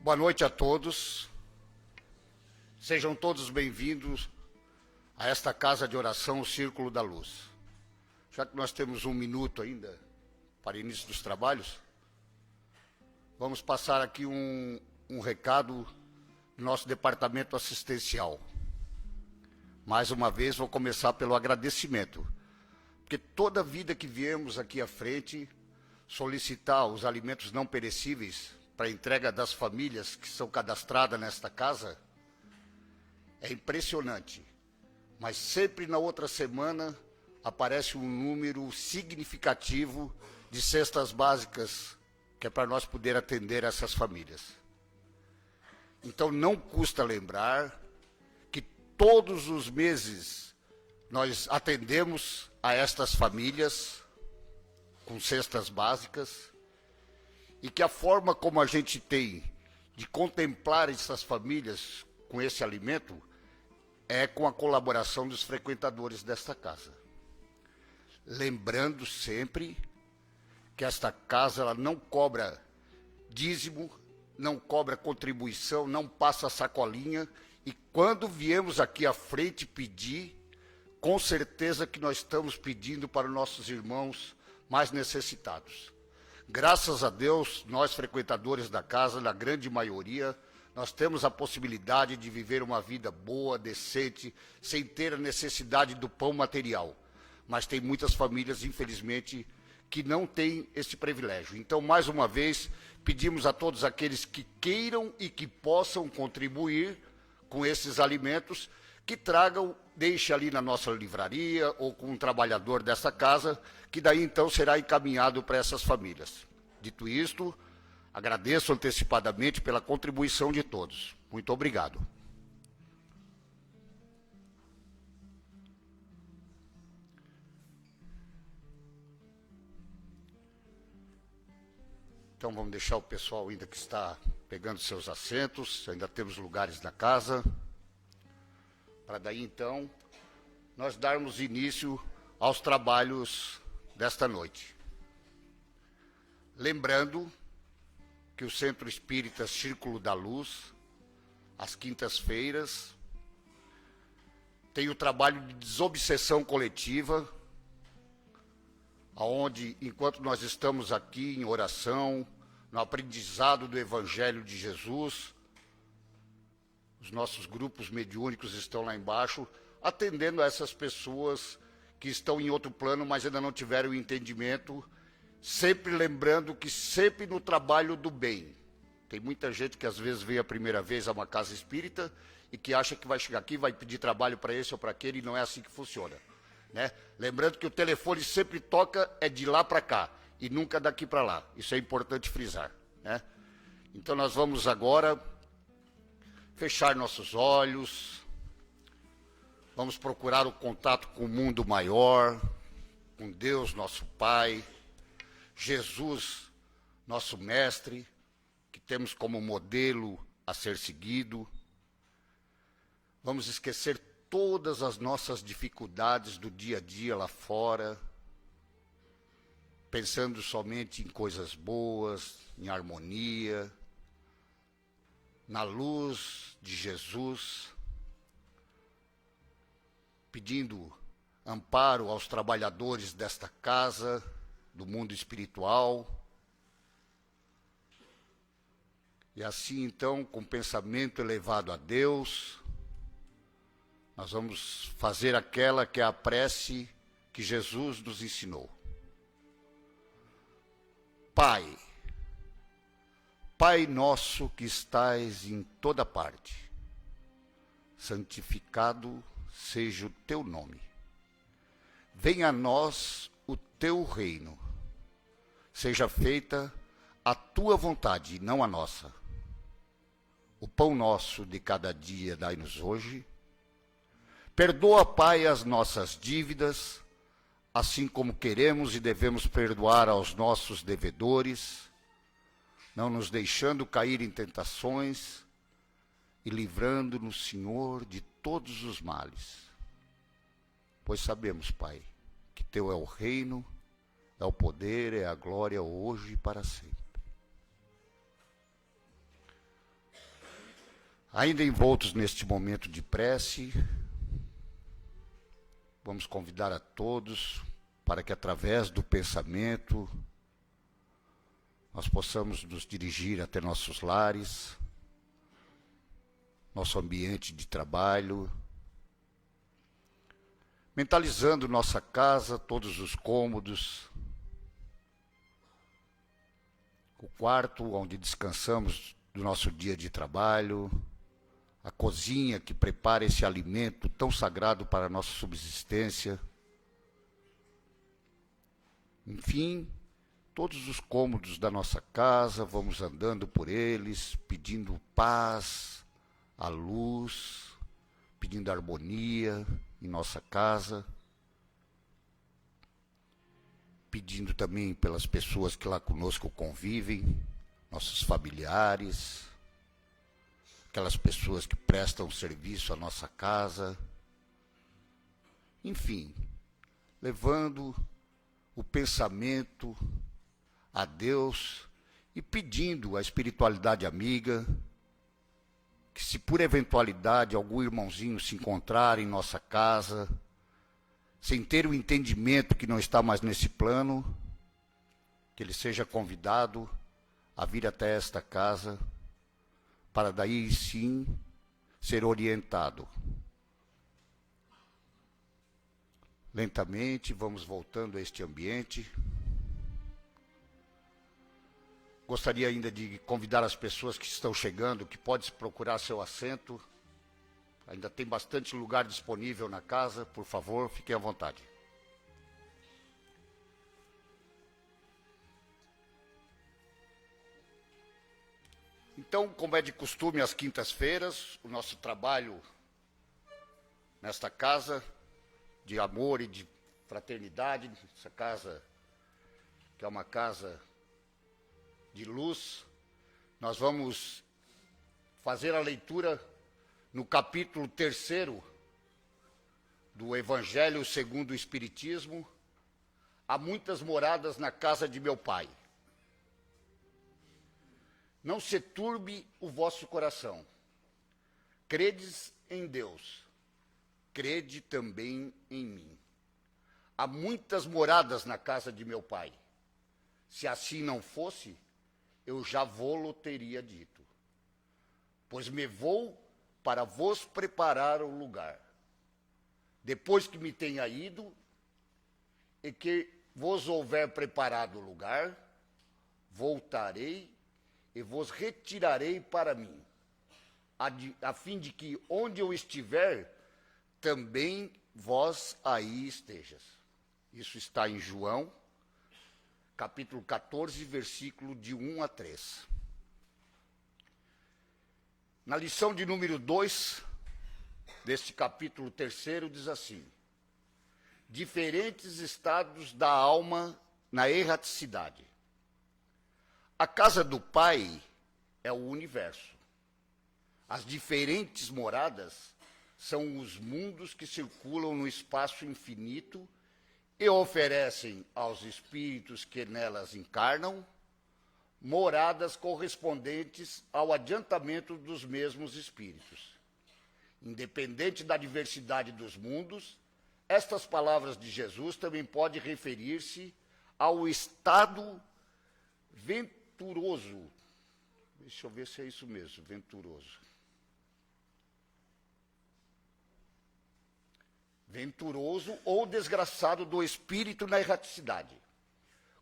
Boa noite a todos. Sejam todos bem-vindos a esta casa de oração, o Círculo da Luz. Já que nós temos um minuto ainda para o início dos trabalhos, vamos passar aqui um recado do nosso departamento assistencial. Mais uma vez, vou começar pelo agradecimento, porque toda vida que viemos aqui à frente solicitar os alimentos não perecíveis para a entrega das famílias que são cadastradas nesta casa, é impressionante. Mas sempre na outra semana aparece um número significativo de cestas básicas que é para nós poder atender essas famílias. Então não custa lembrar que todos os meses nós atendemos a estas famílias com cestas básicas e que a forma como a gente tem de contemplar essas famílias com esse alimento é com a colaboração dos frequentadores desta casa. Lembrando sempre que esta casa ela não cobra dízimo, não cobra contribuição, não passa sacolinha, e quando viemos aqui à frente pedir, com certeza que nós estamos pedindo para os nossos irmãos mais necessitados. Graças a Deus, nós frequentadores da casa, na grande maioria, nós temos a possibilidade de viver uma vida boa, decente, sem ter a necessidade do pão material. Mas tem muitas famílias, infelizmente, que não têm esse privilégio. Então, mais uma vez, pedimos a todos aqueles que queiram e que possam contribuir com esses alimentos, que tragam, deixe ali na nossa livraria ou com um trabalhador dessa casa, que daí então será encaminhado para essas famílias. Dito isto, agradeço antecipadamente pela contribuição de todos. Muito obrigado. Então vamos deixar o pessoal ainda que está pegando seus assentos, ainda temos lugares na casa, para daí então nós darmos início aos trabalhos desta noite. Lembrando que o Centro Espírita Círculo da Luz, às quintas-feiras, tem o trabalho de desobsessão coletiva, onde, enquanto nós estamos aqui em oração, no aprendizado do Evangelho de Jesus, os nossos grupos mediúnicos estão lá embaixo, atendendo a essas pessoas que estão em outro plano, mas ainda não tiveram o entendimento, sempre lembrando que sempre no trabalho do bem. Tem muita gente que às vezes vem a primeira vez a uma casa espírita e que acha que vai chegar aqui, vai pedir trabalho para esse ou para aquele, e não é assim que funciona. Né? Lembrando que o telefone sempre toca é de lá para cá e nunca daqui para lá. Isso é importante frisar. Né? Então nós vamos agora fechar nossos olhos, vamos procurar o contato com o mundo maior, com Deus, nosso Pai, Jesus, nosso Mestre, que temos como modelo a ser seguido. Vamos esquecer todas as nossas dificuldades do dia a dia lá fora, pensando somente em coisas boas, em harmonia, na luz de Jesus, pedindo amparo aos trabalhadores desta casa, do mundo espiritual. E assim, então, com pensamento elevado a Deus, nós vamos fazer aquela que é a prece que Jesus nos ensinou. Pai, Pai nosso que estais em toda parte, santificado seja o teu nome. Venha a nós o teu reino. Seja feita a tua vontade e não a nossa. O pão nosso de cada dia dai-nos hoje. Perdoa, Pai, as nossas dívidas, assim como queremos e devemos perdoar aos nossos devedores, não nos deixando cair em tentações e livrando-nos, Senhor, de todos os males. Pois sabemos, Pai, que teu é o reino, é o poder, é a glória hoje e para sempre. Ainda envoltos neste momento de prece, vamos convidar a todos para que, através do pensamento, nós possamos nos dirigir até nossos lares, nosso ambiente de trabalho, mentalizando nossa casa, todos os cômodos, o quarto onde descansamos do nosso dia de trabalho, a cozinha que prepara esse alimento tão sagrado para a nossa subsistência. Enfim, todos os cômodos da nossa casa, vamos andando por eles, pedindo paz, a luz, pedindo harmonia em nossa casa, pedindo também pelas pessoas que lá conosco convivem, nossos familiares, aquelas pessoas que prestam serviço à nossa casa, enfim, levando o pensamento a Deus e pedindo à espiritualidade amiga que, se por eventualidade algum irmãozinho se encontrar em nossa casa, sem ter o entendimento que não está mais nesse plano, que ele seja convidado a vir até esta casa, para daí sim ser orientado. Lentamente vamos voltando a este ambiente. Gostaria ainda de convidar as pessoas que estão chegando, que podem procurar seu assento. Ainda tem bastante lugar disponível na casa, por favor, fiquem à vontade. Então, como é de costume, às quintas-feiras, o nosso trabalho nesta casa de amor e de fraternidade, essa casa que é uma casa de luz, nós vamos fazer a leitura no capítulo 3º do Evangelho segundo o Espiritismo. Há muitas moradas na casa de meu Pai. Não se turbe o vosso coração. Credes em Deus, crede também em mim. Há muitas moradas na casa de meu Pai. Se assim não fosse, eu já vô-lo teria dito. Pois me vou para vos preparar o lugar. Depois que me tenha ido, e que vos houver preparado o lugar, voltarei e vos retirarei para mim, a fim de que onde eu estiver, também vós aí estejas. Isso está em João, capítulo 14, versículo de 1 a 3. Na lição de número 2, deste capítulo 3º, diz assim: diferentes estados da alma na erraticidade. A casa do Pai é o universo. As diferentes moradas são os mundos que circulam no espaço infinito e oferecem aos espíritos que nelas encarnam moradas correspondentes ao adiantamento dos mesmos espíritos. Independente da diversidade dos mundos, estas palavras de Jesus também podem referir-se ao estado venturoso. Deixa eu ver se é isso mesmo, venturoso. Venturoso ou desgraçado do espírito na erraticidade,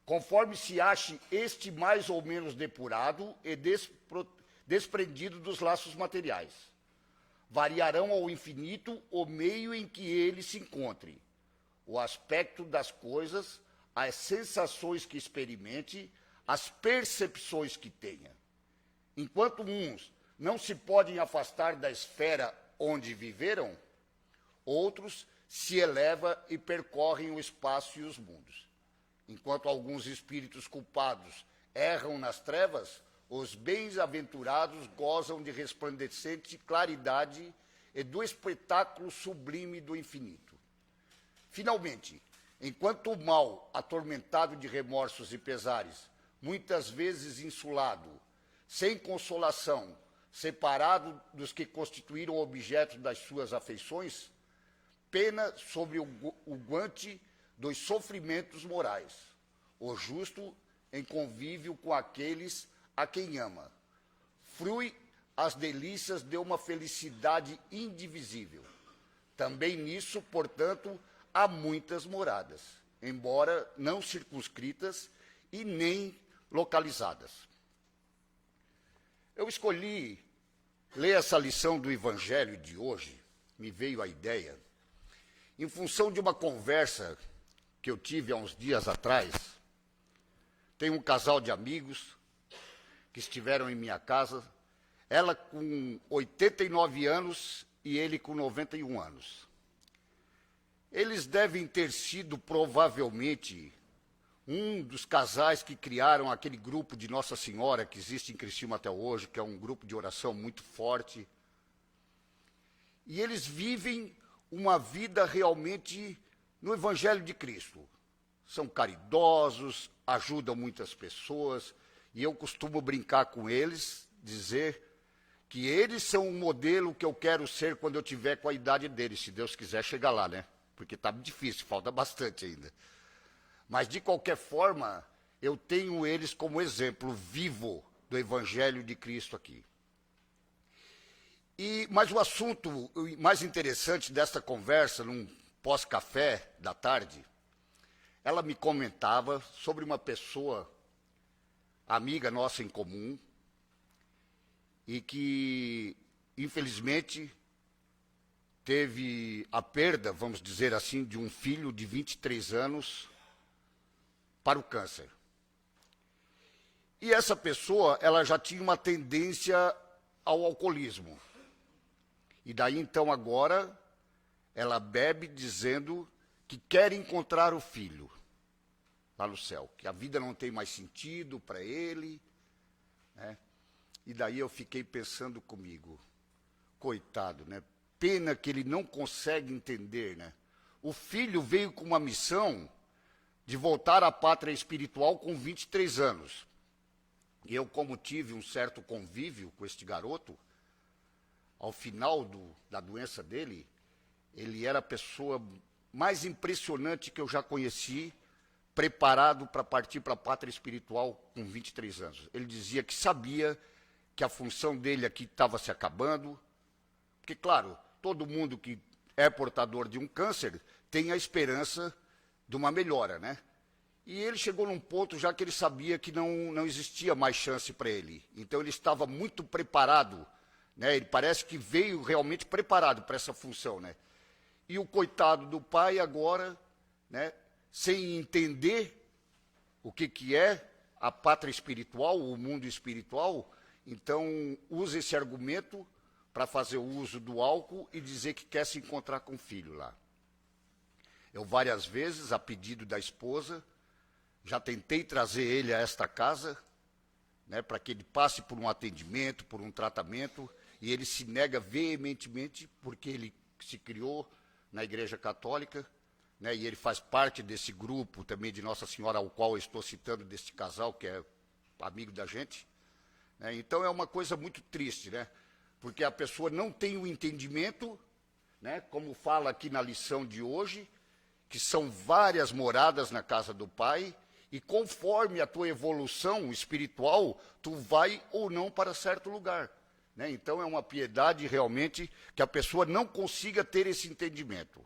conforme se ache este mais ou menos depurado e desprendido dos laços materiais. Variarão ao infinito o meio em que ele se encontre, o aspecto das coisas, as sensações que experimente, as percepções que tenha. Enquanto uns não se podem afastar da esfera onde viveram, outros se elevam e percorrem o espaço e os mundos. Enquanto alguns espíritos culpados erram nas trevas, os bem-aventurados gozam de resplandecente claridade e do espetáculo sublime do infinito. Finalmente, enquanto o mal, atormentado de remorsos e pesares, muitas vezes insulado, sem consolação, separado dos que constituíram objeto das suas afeições, pena sobre o guante dos sofrimentos morais, o justo em convívio com aqueles a quem ama. Frui as delícias de uma felicidade indivisível. Também nisso, portanto, há muitas moradas, embora não circunscritas e nem localizadas. Eu escolhi ler essa lição do Evangelho de hoje, me veio a ideia, em função de uma conversa que eu tive há uns dias atrás. Tem um casal de amigos que estiveram em minha casa, ela com 89 anos e ele com 91 anos. Eles devem ter sido, provavelmente, um dos casais que criaram aquele grupo de Nossa Senhora, que existe em Criciúma até hoje, que é um grupo de oração muito forte. E eles vivem uma vida realmente no Evangelho de Cristo. São caridosos, ajudam muitas pessoas, e eu costumo brincar com eles, dizer que eles são um modelo que eu quero ser quando eu tiver com a idade deles, se Deus quiser chegar lá, né? Porque está difícil, falta bastante ainda. Mas, de qualquer forma, eu tenho eles como exemplo vivo do Evangelho de Cristo aqui. Mas o assunto mais interessante desta conversa, num pós-café da tarde, ela me comentava sobre uma pessoa, amiga nossa em comum, e que, infelizmente, teve a perda, vamos dizer assim, de um filho de 23 anos para o câncer. E essa pessoa, ela já tinha uma tendência ao alcoolismo. E daí, então, agora, ela bebe dizendo que quer encontrar o filho lá no céu, que a vida não tem mais sentido para ele, né? E daí eu fiquei pensando comigo, coitado, né? Pena que ele não consegue entender, né? O filho veio com uma missão de voltar à pátria espiritual com 23 anos. E eu, como tive um certo convívio com este garoto, ao final da doença dele, ele era a pessoa mais impressionante que eu já conheci, preparado para partir para a pátria espiritual com 23 anos. Ele dizia que sabia que a função dele aqui estava se acabando, porque, claro, todo mundo que é portador de um câncer tem a esperança de uma melhora, né? E ele chegou num ponto já que ele sabia que não existia mais chance para ele. Então, ele estava muito preparado, né? Ele parece que veio realmente preparado para essa função, né? E o coitado do pai agora, né, sem entender o que é a pátria espiritual, o mundo espiritual, então usa esse argumento para fazer o uso do álcool e dizer que quer se encontrar com o filho lá. Eu várias vezes, a pedido da esposa, já tentei trazer ele a esta casa, né, para que ele passe por um atendimento, por um tratamento, e ele se nega veementemente, porque ele se criou na Igreja Católica, né, e ele faz parte desse grupo também de Nossa Senhora, ao qual eu estou citando, deste casal, que é amigo da gente. Né, então é uma coisa muito triste, né, porque a pessoa não tem o entendimento, né, como fala aqui na lição de hoje, que são várias moradas na casa do Pai, e conforme a tua evolução espiritual, tu vai ou não para certo lugar. Né? Então, é uma piedade realmente que a pessoa não consiga ter esse entendimento.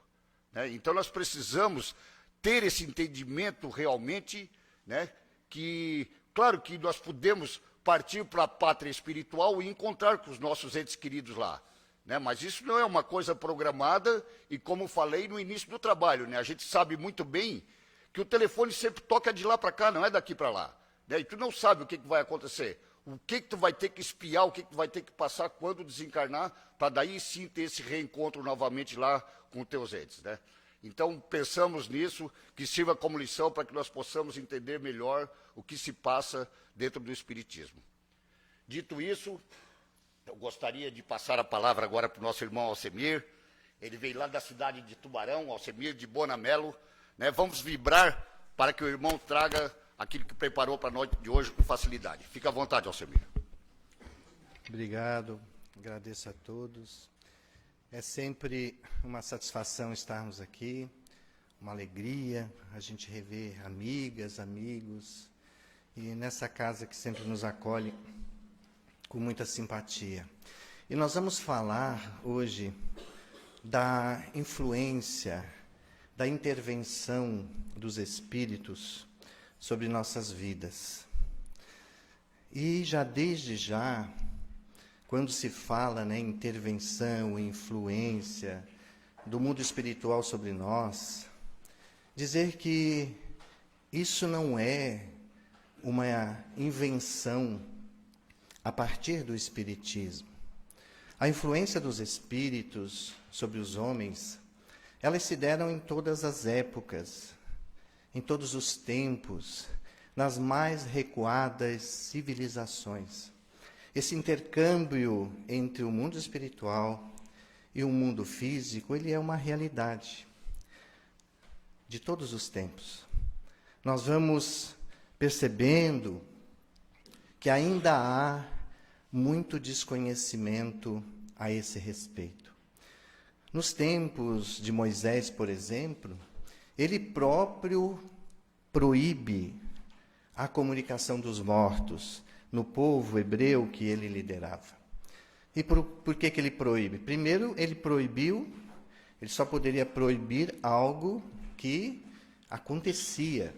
Né? Então, nós precisamos ter esse entendimento realmente, né? Que, claro que nós podemos partir para a pátria espiritual e encontrar com os nossos entes queridos lá. Né? Mas isso não é uma coisa programada e, como falei no início do trabalho, né? A gente sabe muito bem que o telefone sempre toca de lá para cá, não é daqui para lá. Né? E tu não sabe o que vai acontecer. O que tu vai ter que espiar, o que tu vai ter que passar quando desencarnar, para daí sim ter esse reencontro novamente lá com os teus entes. Né? Então, pensamos nisso, que sirva como lição para que nós possamos entender melhor o que se passa dentro do Espiritismo. Dito isso, eu gostaria de passar a palavra agora para o nosso irmão Alcemir. Ele veio lá da cidade de Tubarão, Alcemir de Bonamelo. Né? Vamos vibrar para que o irmão traga aquilo que preparou para a noite de hoje com facilidade. Fica à vontade, Alcemir. Obrigado, agradeço a todos. É sempre uma satisfação estarmos aqui, uma alegria a gente rever amigas, amigos, e nessa casa que sempre nos acolhe com muita simpatia. E nós vamos falar hoje da influência, da intervenção dos espíritos sobre nossas vidas. E já desde já, quando se fala em intervenção, influência do mundo espiritual sobre nós, dizer que isso não é uma invenção a partir do Espiritismo. A influência dos espíritos sobre os homens, elas se deram em todas as épocas, em todos os tempos, nas mais recuadas civilizações. Esse intercâmbio entre o mundo espiritual e o mundo físico, ele é uma realidade de todos os tempos. Nós vamos percebendo que ainda há muito desconhecimento a esse respeito. Nos tempos de Moisés, por exemplo, ele próprio proíbe a comunicação dos mortos no povo hebreu que ele liderava. E por que ele proíbe? Primeiro, ele só poderia proibir algo que acontecia.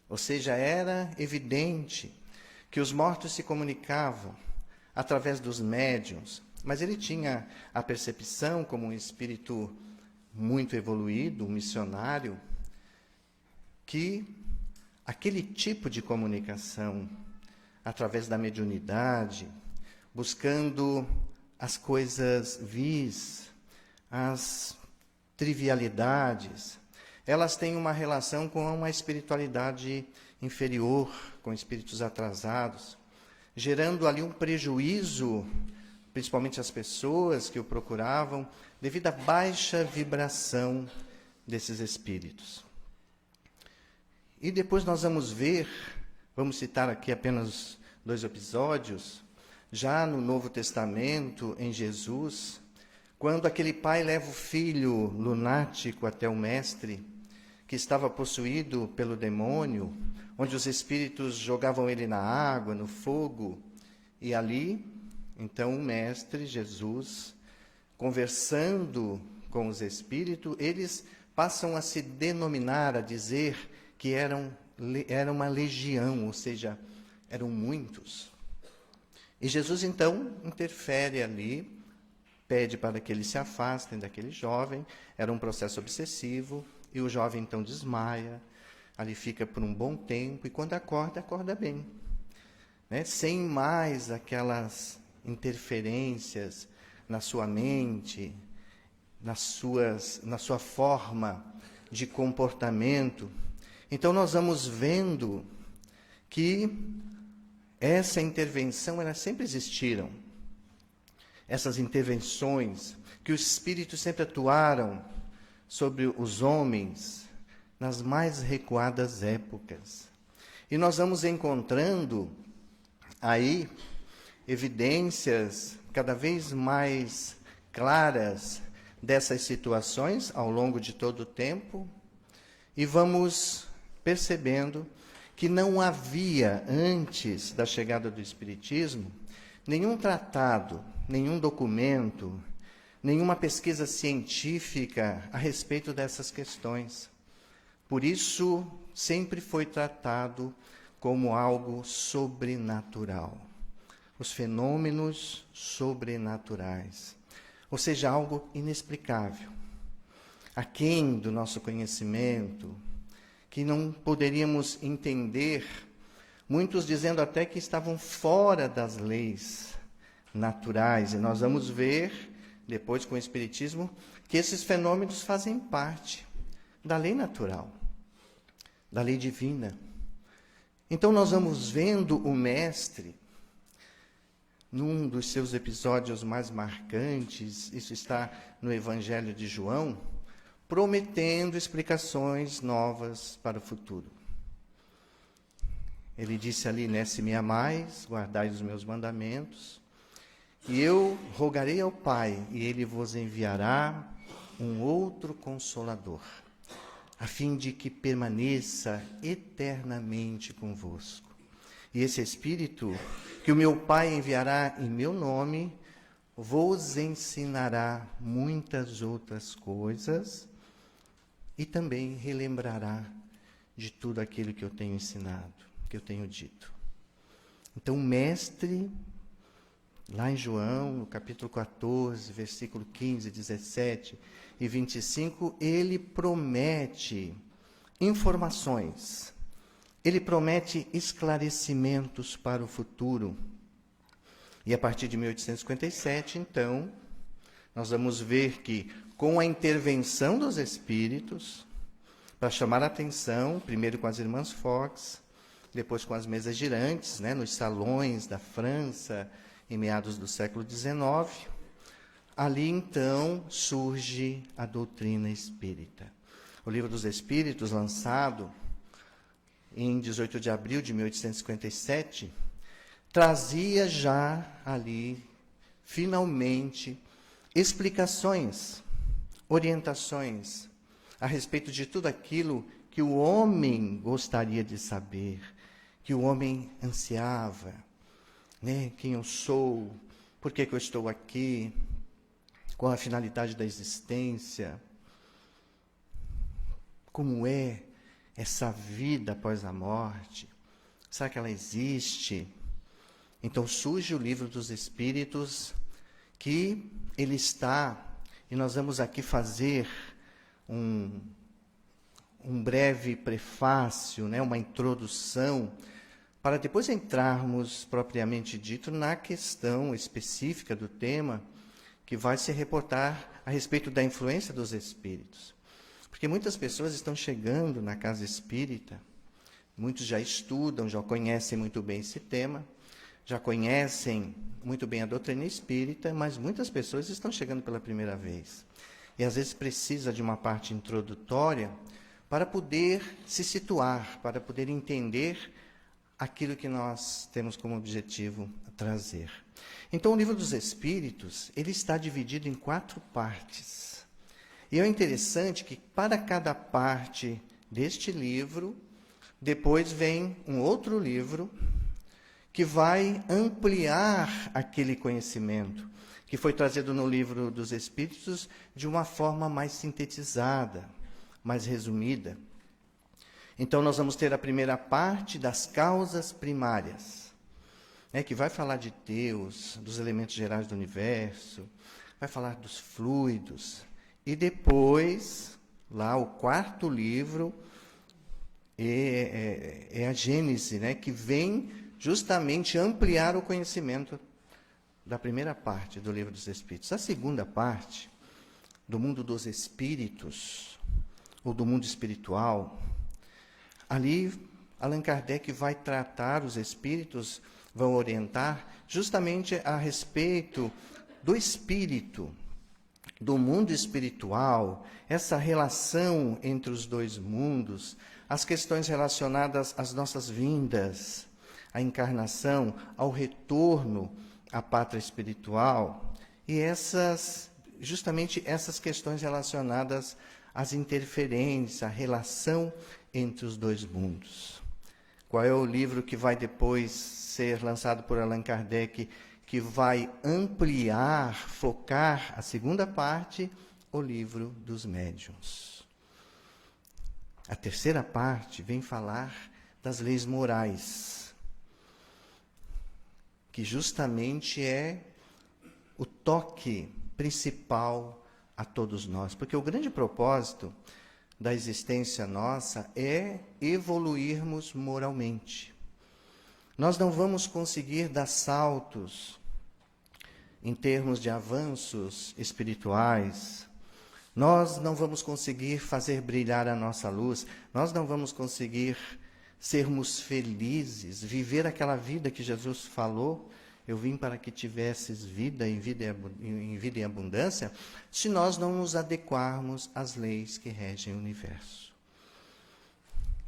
Ou seja, era evidente que os mortos se comunicavam através dos médiuns, mas ele tinha a percepção, como um espírito muito evoluído, um missionário, que aquele tipo de comunicação, através da mediunidade, buscando as coisas vis, as trivialidades, elas têm uma relação com uma espiritualidade inferior, com espíritos atrasados, gerando ali um prejuízo, principalmente às pessoas que o procuravam, devido à baixa vibração desses espíritos. E depois nós vamos ver, vamos citar aqui apenas 2 episódios, já no Novo Testamento, em Jesus, quando aquele pai leva o filho lunático até o mestre, que estava possuído pelo demônio, onde os espíritos jogavam ele na água, no fogo, e ali, então, o mestre, Jesus, conversando com os espíritos, eles passam a se denominar, a dizer que era uma legião, ou seja, eram muitos. E Jesus, então, interfere ali, pede para que eles se afastem daquele jovem, era um processo obsessivo, e o jovem, então, desmaia, ali fica por um bom tempo, e quando acorda, acorda bem, né? Sem mais aquelas interferências na sua mente, na sua forma de comportamento. Então, nós vamos vendo que essa intervenção, elas sempre existiram. Essas intervenções, que os espíritos sempre atuaram sobre os homens nas mais recuadas épocas. E nós vamos encontrando aí evidências cada vez mais claras dessas situações ao longo de todo o tempo, e vamos percebendo que não havia, antes da chegada do Espiritismo, nenhum tratado, nenhum documento, nenhuma pesquisa científica a respeito dessas questões. Por isso, sempre foi tratado como algo sobrenatural. Os fenômenos sobrenaturais. Ou seja, algo inexplicável. Aquém do nosso conhecimento, que não poderíamos entender, muitos dizendo até que estavam fora das leis naturais. E nós vamos ver, depois com o Espiritismo, que esses fenômenos fazem parte da lei natural, da lei divina. Então nós vamos vendo o Mestre, num dos seus episódios mais marcantes, isso está no Evangelho de João, prometendo explicações novas para o futuro. Ele disse ali, né, se me amais, guardai os meus mandamentos, E eu rogarei ao Pai, e ele vos enviará um outro Consolador, a fim de que permaneça eternamente convosco. E esse Espírito, que o meu Pai enviará em meu nome, vos ensinará muitas outras coisas e também relembrará de tudo aquilo que eu tenho ensinado, que eu tenho dito. Então, o Mestre, lá em João, no capítulo 14, versículo 15, 17 e 25, ele promete informações, ele promete esclarecimentos para o futuro. E a partir de 1857, então, nós vamos ver que, com a intervenção dos Espíritos, para chamar a atenção, primeiro com as irmãs Fox, depois com as mesas girantes, nos salões da França, em meados do século XIX, ali então surge a doutrina espírita. O Livro dos Espíritos, lançado em 18 de abril de 1857, trazia já ali, finalmente, explicações, orientações a respeito de tudo aquilo que o homem gostaria de saber, que o homem ansiava, quem eu sou, por que eu estou aqui, qual a finalidade da existência, como é essa vida após a morte, será que ela existe? Então surge o Livro dos Espíritos, que ele está, e nós vamos aqui fazer um breve prefácio, uma introdução, para depois entrarmos, propriamente dito, na questão específica do tema, que vai se reportar a respeito da influência dos espíritos. Porque muitas pessoas estão chegando na casa espírita, muitos já estudam, já conhecem muito bem esse tema, já conhecem muito bem a doutrina espírita, mas muitas pessoas estão chegando pela primeira vez. E às vezes precisa de uma parte introdutória para poder se situar, para poder entender aquilo que nós temos como objetivo trazer. Então, o Livro dos Espíritos, ele está dividido em 4 partes. E é interessante que para cada parte deste livro, depois vem um outro livro que vai ampliar aquele conhecimento, que foi trazido no Livro dos Espíritos de uma forma mais sintetizada, mais resumida. Então, nós vamos ter a primeira parte das causas primárias, que vai falar de Deus, dos elementos gerais do universo, vai falar dos fluidos. E depois, lá o 4º livro, é a Gênese, que vem justamente ampliar o conhecimento da primeira parte do Livro dos Espíritos. A segunda parte, do mundo dos espíritos, ou do mundo espiritual, ali Allan Kardec vai tratar, os espíritos vão orientar justamente a respeito do espírito, do mundo espiritual, essa relação entre os dois mundos, as questões relacionadas às nossas vindas, à encarnação, ao retorno à pátria espiritual, e justamente essas questões relacionadas às interferências, à relação entre os dois mundos. Qual é o livro que vai depois ser lançado por Allan Kardec, que vai ampliar, focar a segunda parte? O Livro dos Médiuns. A terceira parte vem falar das leis morais, que justamente é o toque principal a todos nós. Porque o grande propósito da existência nossa é evoluirmos moralmente. Nós não vamos conseguir dar saltos em termos de avanços espirituais, nós não vamos conseguir fazer brilhar a nossa luz, nós não vamos conseguir sermos felizes, viver aquela vida que Jesus falou, eu vim para que tivesses vida em vida em abundância, se nós não nos adequarmos às leis que regem o universo.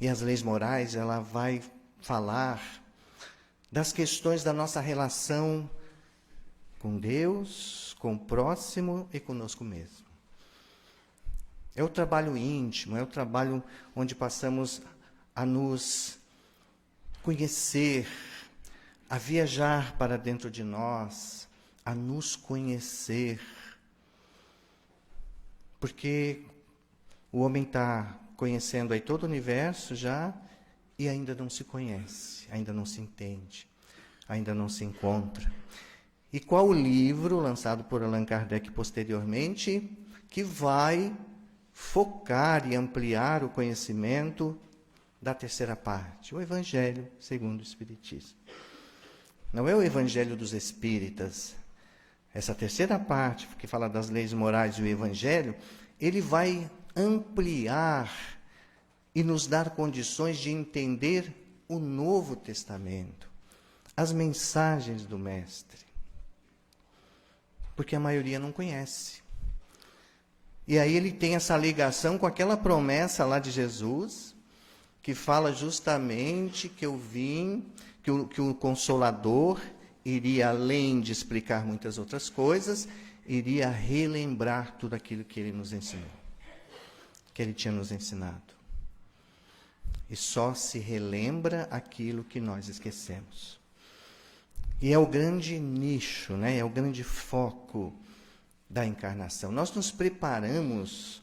E as leis morais, ela vai falar das questões da nossa relação com Deus, com o próximo e conosco mesmo. É o trabalho íntimo, é o trabalho onde passamos a nos conhecer, a viajar para dentro de nós, a nos conhecer. Porque o homem está conhecendo aí todo o universo já e ainda não se conhece, ainda não se entende, ainda não se encontra. E qual o livro lançado por Allan Kardec posteriormente que vai focar e ampliar o conhecimento da terceira parte? O Evangelho segundo o Espiritismo. Não é o Evangelho dos Espíritas. Essa terceira parte, que fala das leis morais e o Evangelho, ele vai ampliar e nos dar condições de entender o Novo Testamento, as mensagens do Mestre. Porque a maioria não conhece. E aí ele tem essa ligação com aquela promessa lá de Jesus, que fala justamente que eu vim, que o Consolador iria, além de explicar muitas outras coisas, iria relembrar tudo aquilo que ele nos ensinou, que ele tinha nos ensinado. E só se relembra aquilo que nós esquecemos. E é o grande nicho, né? É o grande foco da encarnação. Nós nos preparamos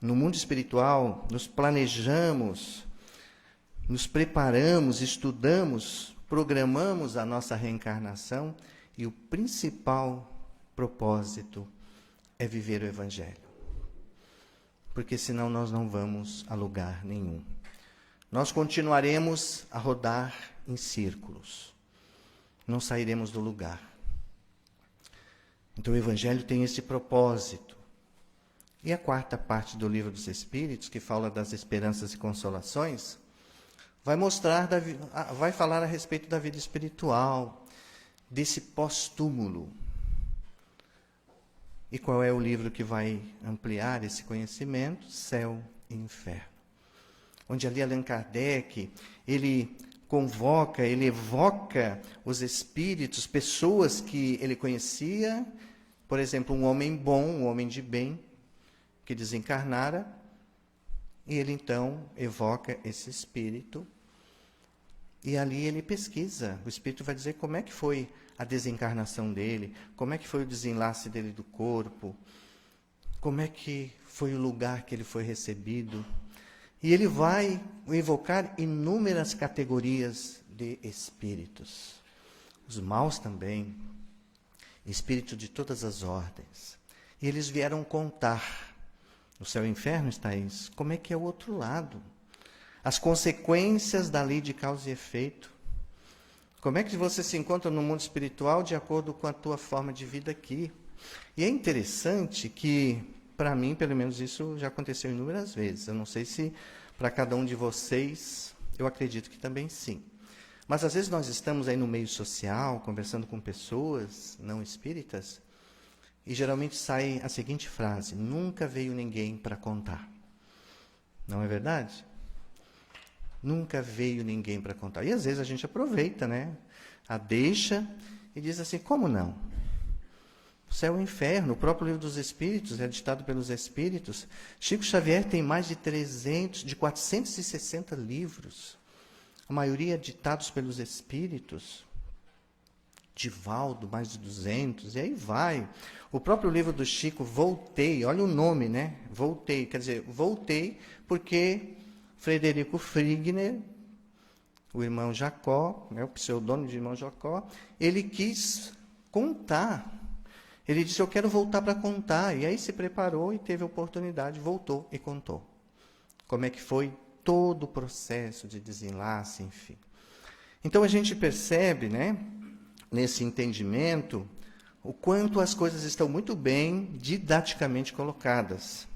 no mundo espiritual, nos planejamos, nos preparamos, estudamos, programamos a nossa reencarnação e o principal propósito é viver o Evangelho. Porque senão nós não vamos a lugar nenhum. Nós continuaremos a rodar em círculos. Não sairemos do lugar. Então o Evangelho tem esse propósito. E a quarta parte do Livro dos Espíritos, que fala das esperanças e consolações, vai falar a respeito da vida espiritual, desse pós-túmulo. E qual é o livro que vai ampliar esse conhecimento? Céu e Inferno. Onde ali Allan Kardec, ele convoca, ele evoca os espíritos, pessoas que ele conhecia, por exemplo, um homem bom, um homem de bem, que desencarnara, e ele então evoca esse espírito, e ali ele pesquisa, o espírito vai dizer como é que foi a desencarnação dele, como é que foi o desenlace dele do corpo, como é que foi o lugar que ele foi recebido. E ele vai evocar inúmeras categorias de espíritos. Os maus também, espíritos de todas as ordens. E eles vieram contar, no céu e inferno está isso, como é que é o outro lado. As consequências da lei de causa e efeito. Como é que você se encontra no mundo espiritual de acordo com a tua forma de vida aqui. E é interessante que, para mim, pelo menos isso já aconteceu inúmeras vezes. Eu não sei se para cada um de vocês, eu acredito que também sim. Mas às vezes nós estamos aí no meio social, conversando com pessoas não espíritas, e geralmente sai a seguinte frase: nunca veio ninguém para contar. Não é verdade? Nunca veio ninguém para contar. E às vezes a gente aproveita, né? A deixa e diz assim, como não? O céu e o inferno, o próprio Livro dos Espíritos, é ditado pelos Espíritos. Chico Xavier tem mais de 460 livros. A maioria ditados pelos Espíritos. Divaldo, mais de 200, e aí vai. O próprio livro do Chico, Voltei, olha o nome, né? Voltei, quer dizer, voltei porque Frederico Frigner, o irmão Jacó, né, o pseudônimo de irmão Jacó, ele quis contar. Ele disse, eu quero voltar para contar. E aí se preparou e teve a oportunidade, voltou e contou. Como é que foi todo o processo de desenlace, enfim. Então a gente percebe, né, nesse entendimento, o quanto as coisas estão muito bem didaticamente colocadas.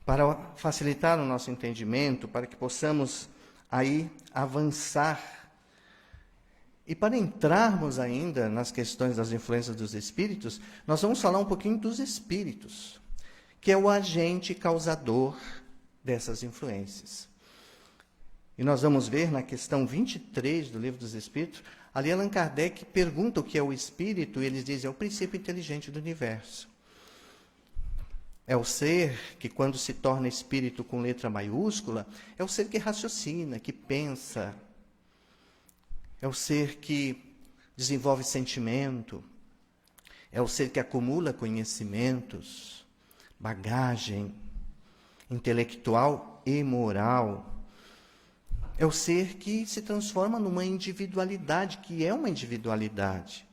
Para facilitar o nosso entendimento, para que possamos aí avançar. E para entrarmos ainda nas questões das influências dos espíritos, nós vamos falar um pouquinho dos espíritos, que é o agente causador dessas influências. E nós vamos ver na questão 23 do Livro dos Espíritos, ali Allan Kardec pergunta o que é o espírito, e eles dizem, é o princípio inteligente do universo. É o ser que, quando se torna espírito com letra maiúscula, é o ser que raciocina, que pensa. É o ser que desenvolve sentimento. É o ser que acumula conhecimentos, bagagem intelectual e moral. É o ser que se transforma numa individualidade, que é uma individualidade.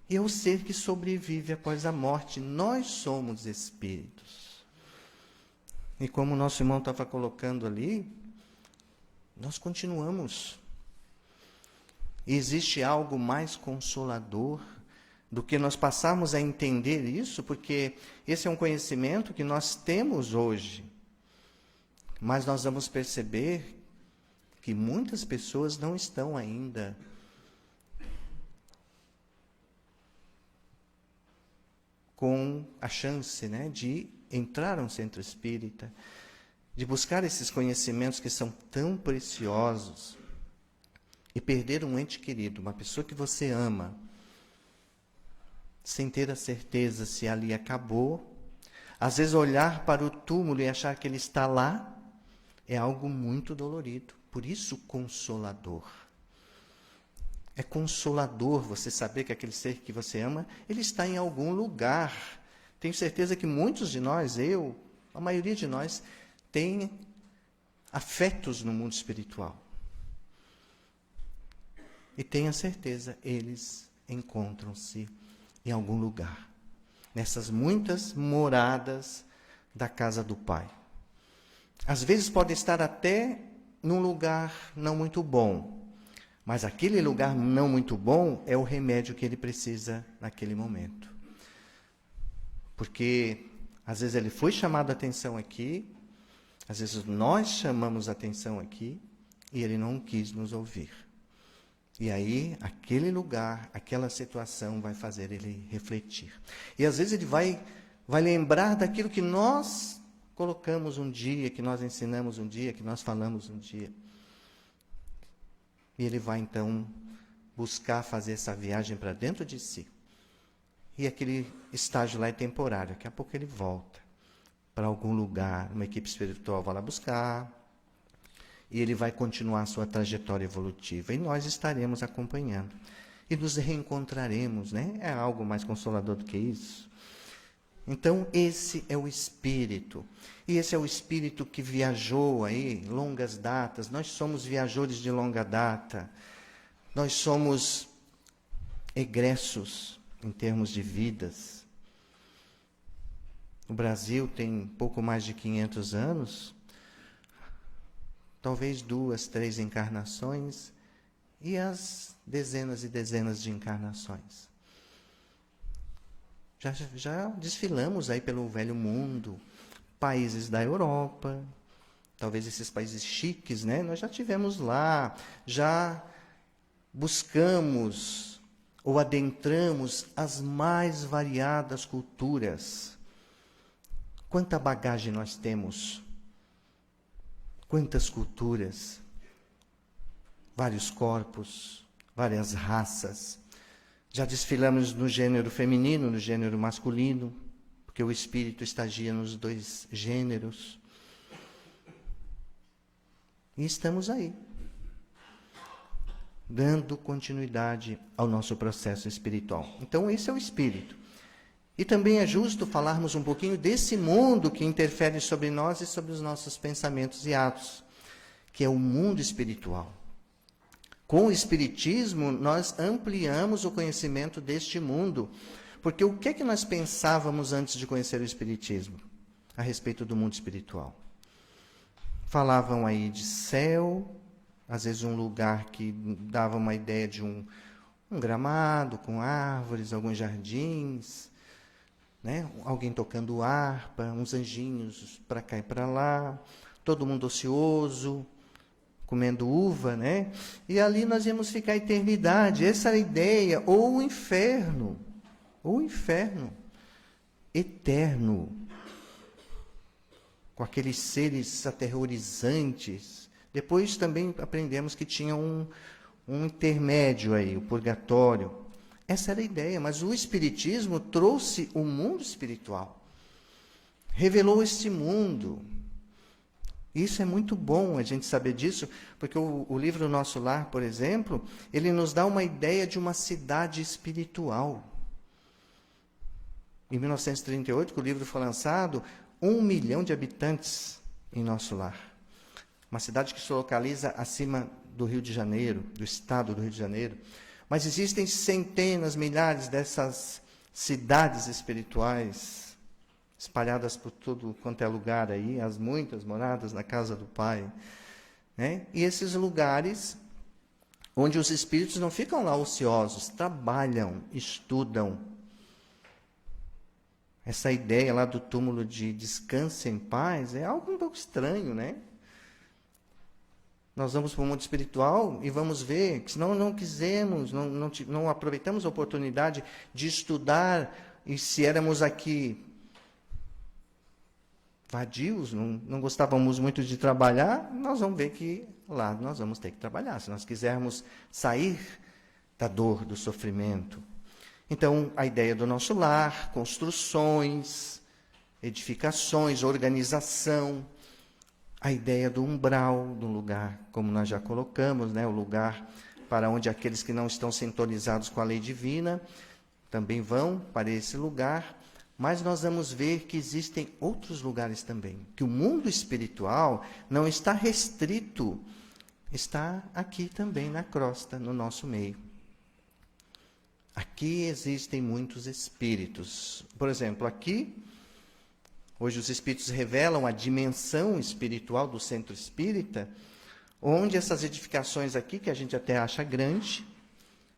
E é o ser que sobrevive após a morte. Nós somos espíritos. E como o nosso irmão estava colocando ali, nós continuamos. E existe algo mais consolador do que nós passarmos a entender isso, porque esse é um conhecimento que nós temos hoje. Mas nós vamos perceber que muitas pessoas não estão ainda com a chance, né, de entrar a um centro espírita, de buscar esses conhecimentos que são tão preciosos, e perder um ente querido, uma pessoa que você ama, sem ter a certeza se ali acabou. Às vezes olhar para o túmulo e achar que ele está lá é algo muito dolorido. Por isso, consolador. É consolador você saber que aquele ser que você ama, ele está em algum lugar. Tenho certeza que muitos de nós, a maioria de nós, tem afetos no mundo espiritual. E tenha certeza, eles encontram-se em algum lugar, nessas muitas moradas da casa do Pai. Às vezes pode estar até num lugar não muito bom, mas aquele lugar não muito bom é o remédio que ele precisa naquele momento. Porque às vezes ele foi chamado a atenção aqui, às vezes nós chamamos a atenção aqui e ele não quis nos ouvir. E aí, aquele lugar, aquela situação vai fazer ele refletir. E às vezes ele vai lembrar daquilo que nós colocamos um dia, que nós ensinamos um dia, que nós falamos um dia. E ele vai então buscar fazer essa viagem para dentro de si. E aquele estágio lá é temporário. Daqui a pouco ele volta para algum lugar, uma equipe espiritual vai lá buscar. E ele vai continuar a sua trajetória evolutiva. E nós estaremos acompanhando. E nos reencontraremos, né? É algo mais consolador do que isso. Então, esse é o espírito. E esse é o espírito que viajou aí, longas datas. Nós somos viajores de longa data. Nós somos egressos em termos de vidas. O Brasil tem pouco mais de 500 anos. Talvez 2, 3 encarnações e as dezenas e dezenas de encarnações. Já desfilamos aí pelo velho mundo, países da Europa, talvez esses países chiques, né? Nós já tivemos lá, já buscamos ou adentramos as mais variadas culturas. Quanta bagagem nós temos! Quantas culturas, vários corpos, várias raças. Já desfilamos no gênero feminino, no gênero masculino, porque o espírito estagia nos dois gêneros. E estamos aí, dando continuidade ao nosso processo espiritual. Então, esse é o espírito. E também é justo falarmos um pouquinho desse mundo que interfere sobre nós e sobre os nossos pensamentos e atos, que é o mundo espiritual. Com o Espiritismo, nós ampliamos o conhecimento deste mundo, porque o que é que nós pensávamos antes de conhecer o Espiritismo a respeito do mundo espiritual? Falavam aí de céu, às vezes um lugar que dava uma ideia de um gramado com árvores, alguns jardins, né? Alguém tocando harpa, uns anjinhos para cá e para lá, todo mundo ocioso, comendo uva, né? E ali nós íamos ficar a eternidade. Essa era a ideia. Ou o inferno eterno, com aqueles seres aterrorizantes, Depois também aprendemos que tinha um intermédio aí, o purgatório. Essa era a ideia, mas o Espiritismo trouxe o mundo espiritual. Revelou este mundo. Isso é muito bom a gente saber disso, porque o livro Nosso Lar, por exemplo, ele nos dá uma ideia de uma cidade espiritual. Em 1938, que o livro foi lançado, 1 milhão de habitantes em Nosso Lar. Uma cidade que se localiza acima do Rio de Janeiro, do estado do Rio de Janeiro. Mas existem centenas, milhares dessas cidades espirituais espalhadas por tudo quanto é lugar aí, as muitas moradas na casa do Pai. Né? E esses lugares onde os espíritos não ficam lá ociosos, trabalham, estudam. Essa ideia lá do túmulo de descanso em paz é algo um pouco estranho, né? Nós vamos para o mundo espiritual e vamos ver que se não quisemos, não aproveitamos a oportunidade de estudar, e se éramos aqui vadios, não gostávamos muito de trabalhar, nós vamos ver que lá nós vamos ter que trabalhar, se nós quisermos sair da dor, do sofrimento. Então, a ideia do nosso lar, construções, edificações, organização, a ideia do umbral, do lugar, como nós já colocamos, né, o lugar para onde aqueles que não estão sintonizados com a lei divina também vão para esse lugar. Mas nós vamos ver que existem outros lugares também, que o mundo espiritual não está restrito, está aqui também na crosta, no nosso meio. Aqui existem muitos espíritos. Por exemplo, aqui, hoje os espíritos revelam a dimensão espiritual do centro espírita, onde essas edificações aqui, que a gente até acha grande,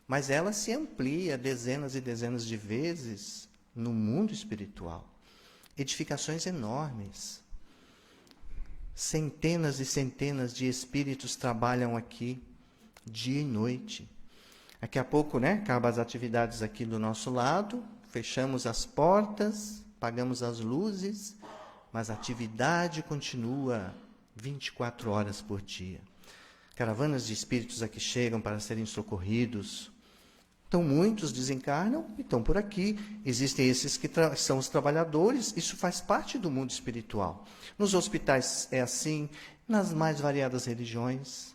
mas ela se amplia dezenas e dezenas de vezes no mundo espiritual. Edificações enormes. Centenas e centenas de espíritos trabalham aqui, dia e noite. Daqui a pouco, né, acabam as atividades aqui do nosso lado, fechamos as portas, apagamos as luzes, mas a atividade continua 24 horas por dia. Caravanas de espíritos aqui chegam para serem socorridos. Então, muitos desencarnam e estão por aqui. Existem esses que são os trabalhadores. Isso faz parte do mundo espiritual. Nos hospitais é assim, nas mais variadas religiões.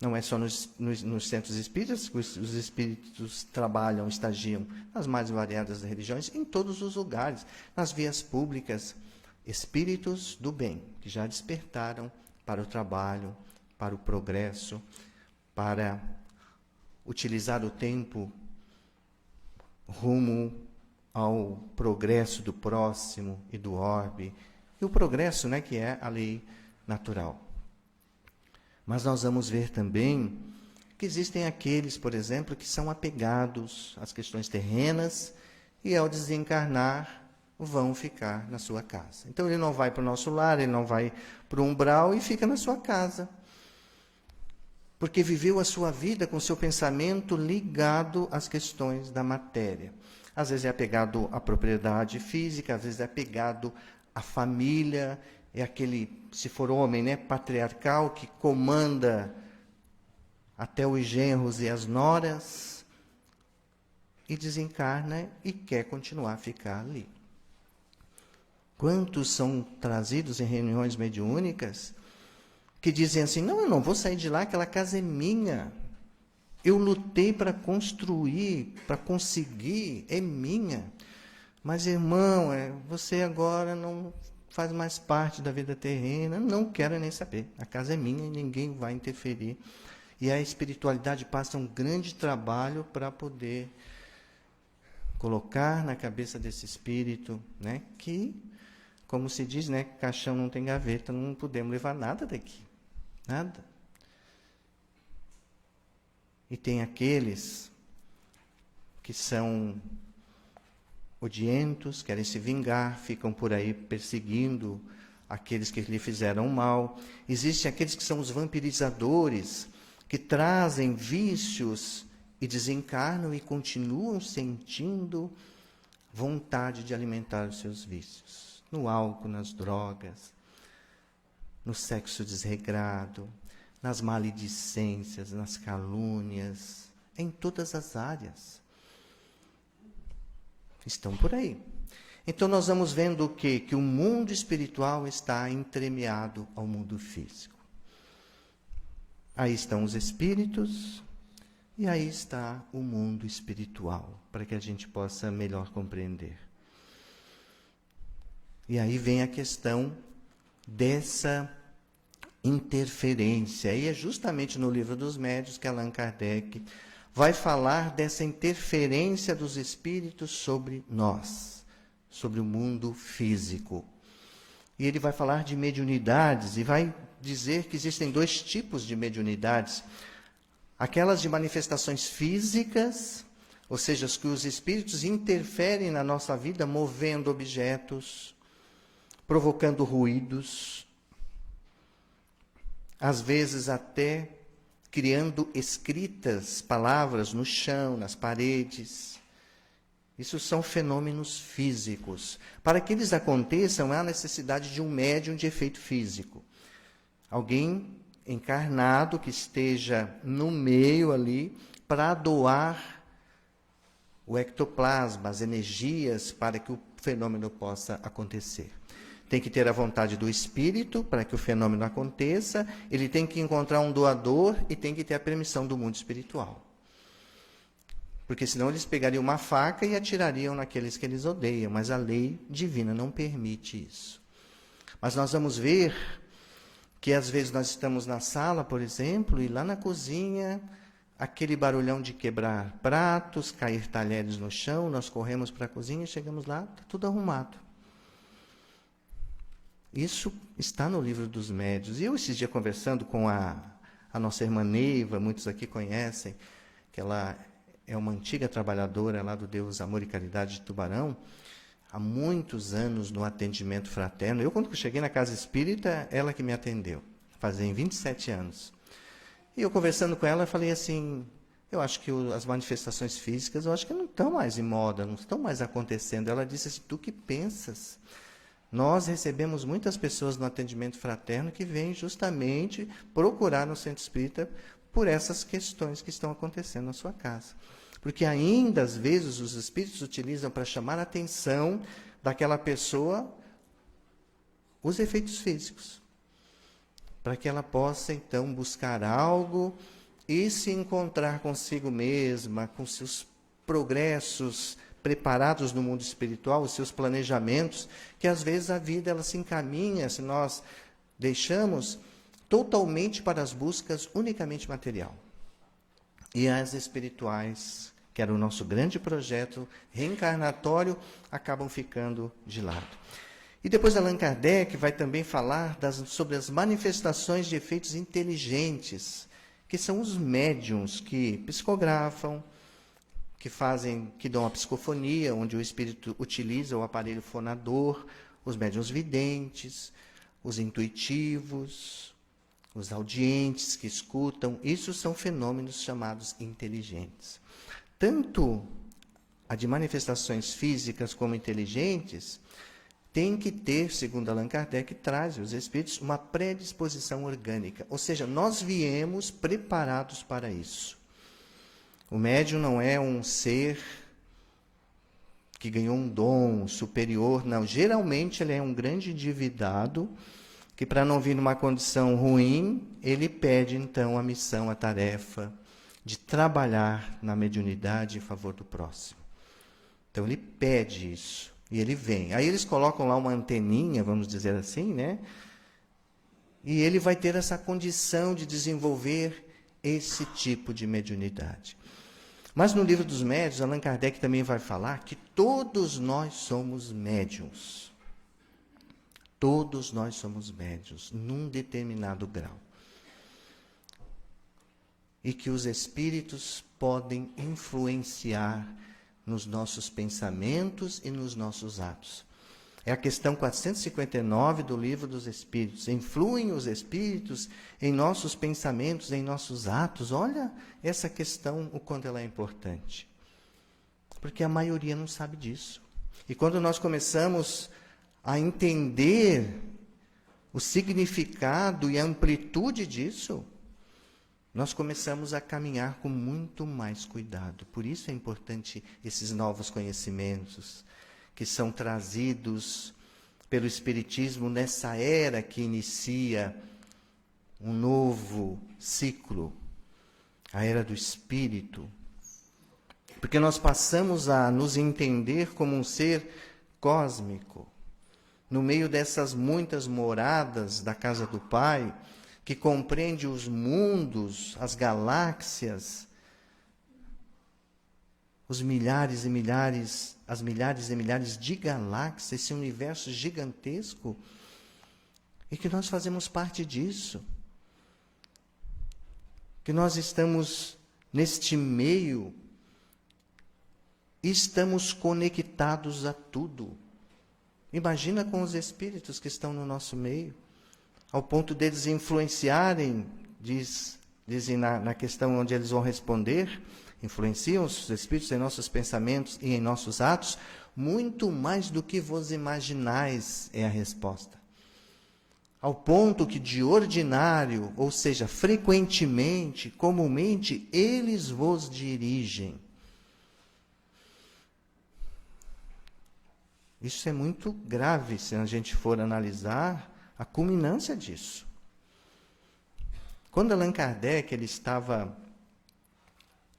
Não é só nos centros espíritas que os espíritos trabalham, estagiam. Nas mais variadas religiões, em todos os lugares. Nas vias públicas, espíritos do bem, que já despertaram para o trabalho, para o progresso, para utilizar o tempo rumo ao progresso do próximo e do orbe, e o progresso, né, que é a lei natural. Mas nós vamos ver também que existem aqueles, por exemplo, que são apegados às questões terrenas e, ao desencarnar, vão ficar na sua casa. Então, ele não vai para o nosso lar, ele não vai para o umbral e fica na sua casa. Porque viveu a sua vida com seu pensamento ligado às questões da matéria. Às vezes é apegado à propriedade física, às vezes é apegado à família, é aquele, se for homem, né, patriarcal, que comanda até os genros e as noras, e desencarna e quer continuar a ficar ali. Quantos são trazidos em reuniões mediúnicas que dizem assim, não, eu não vou sair de lá, aquela casa é minha. Eu lutei para construir, para conseguir, é minha. Mas, irmão, você agora não faz mais parte da vida terrena, não quero nem saber. A casa é minha e ninguém vai interferir. E a espiritualidade passa um grande trabalho para poder colocar na cabeça desse espírito, né, que, como se diz, né, caixão não tem gaveta, não podemos levar nada daqui. Nada. E tem aqueles que são odientos, querem se vingar, ficam por aí perseguindo aqueles que lhe fizeram mal. Existem aqueles que são os vampirizadores, que trazem vícios e desencarnam e continuam sentindo vontade de alimentar os seus vícios. No álcool, nas drogas, no sexo desregrado, nas maledicências, nas calúnias, em todas as áreas. Estão por aí. Então nós vamos vendo o quê? Que o mundo espiritual está entremeado ao mundo físico. Aí estão os espíritos e aí está o mundo espiritual, para que a gente possa melhor compreender. E aí vem a questão dessa interferência. E é justamente no Livro dos Médiuns que Allan Kardec vai falar dessa interferência dos espíritos sobre nós, sobre o mundo físico. E ele vai falar de mediunidades e vai dizer que existem 2 tipos de mediunidades. Aquelas de manifestações físicas, ou seja, as que os espíritos interferem na nossa vida, movendo objetos, provocando ruídos, às vezes até criando escritas, palavras no chão, nas paredes. Isso são fenômenos físicos. Para que eles aconteçam, há necessidade de um médium de efeito físico. Alguém encarnado que esteja no meio ali para doar o ectoplasma, as energias, para que o fenômeno possa acontecer. Tem que ter a vontade do espírito para que o fenômeno aconteça, ele tem que encontrar um doador e tem que ter a permissão do mundo espiritual. Porque senão eles pegariam uma faca e atirariam naqueles que eles odeiam, mas a lei divina não permite isso. Mas nós vamos ver que às vezes nós estamos na sala, por exemplo, e lá na cozinha, aquele barulhão de quebrar pratos, cair talheres no chão, nós corremos para a cozinha, chegamos lá, está tudo arrumado. Isso está no Livro dos Médiuns. E eu, esses dias, conversando com a nossa irmã Neiva, muitos aqui conhecem, que ela é uma antiga trabalhadora lá do Deus Amor e Caridade de Tubarão, há muitos anos no atendimento fraterno. Eu, quando cheguei na casa espírita, ela que me atendeu, fazem 27 anos. E eu, conversando com ela, falei assim, eu acho que as manifestações físicas, eu acho que não estão mais em moda, não estão mais acontecendo. Ela disse assim, tu que pensas? Nós recebemos muitas pessoas no atendimento fraterno que vêm justamente procurar no centro espírita por essas questões que estão acontecendo na sua casa. Porque ainda, às vezes, os espíritos utilizam para chamar a atenção daquela pessoa os efeitos físicos. Para que ela possa, então, buscar algo e se encontrar consigo mesma, com seus progressos preparados no mundo espiritual, os seus planejamentos, que às vezes a vida ela se encaminha, se nós deixamos totalmente para as buscas unicamente material. E as espirituais, que era o nosso grande projeto reencarnatório, acabam ficando de lado. E depois Allan Kardec vai também falar sobre as manifestações de efeitos inteligentes, que são os médiuns que psicografam, que dão a psicofonia, onde o espírito utiliza o aparelho fonador, os médiuns videntes, os intuitivos, os audientes que escutam. Isso são fenômenos chamados inteligentes. Tanto a de manifestações físicas como inteligentes tem que ter, segundo Allan Kardec traz, os espíritos, uma predisposição orgânica. Ou seja, nós viemos preparados para isso. O médium não é um ser que ganhou um dom superior, não. Geralmente ele é um grande endividado que, para não vir numa condição ruim, ele pede então a missão, a tarefa de trabalhar na mediunidade em favor do próximo. Então ele pede isso e ele vem. Aí eles colocam lá uma anteninha, vamos dizer assim, né? E ele vai ter essa condição de desenvolver esse tipo de mediunidade. Mas no Livro dos Médiuns, Allan Kardec também vai falar que todos nós somos médiuns. Todos nós somos médiuns, num determinado grau. E que os espíritos podem influenciar nos nossos pensamentos e nos nossos atos. É a questão 459 do Livro dos Espíritos. Influem os espíritos em nossos pensamentos, em nossos atos? Olha essa questão, o quanto ela é importante. Porque a maioria não sabe disso. E quando nós começamos a entender o significado e a amplitude disso, nós começamos a caminhar com muito mais cuidado. Por isso é importante esses novos conhecimentos que são trazidos pelo Espiritismo nessa era que inicia um novo ciclo, a era do Espírito. Porque nós passamos a nos entender como um ser cósmico, no meio dessas muitas moradas da casa do Pai, que compreende os mundos, as galáxias, os milhares e milhares, as milhares e milhares de galáxias, esse universo gigantesco, e que nós fazemos parte disso. Que nós estamos neste meio e estamos conectados a tudo. Imagina com os espíritos que estão no nosso meio, ao ponto deles influenciarem, dizem na questão onde eles vão responder, influenciam os espíritos em nossos pensamentos e em nossos atos, muito mais do que vos imaginais, é a resposta. Ao ponto que de ordinário, ou seja, frequentemente, comumente, eles vos dirigem. Isso é muito grave se a gente for analisar a culminância disso. Quando Allan Kardec ele estava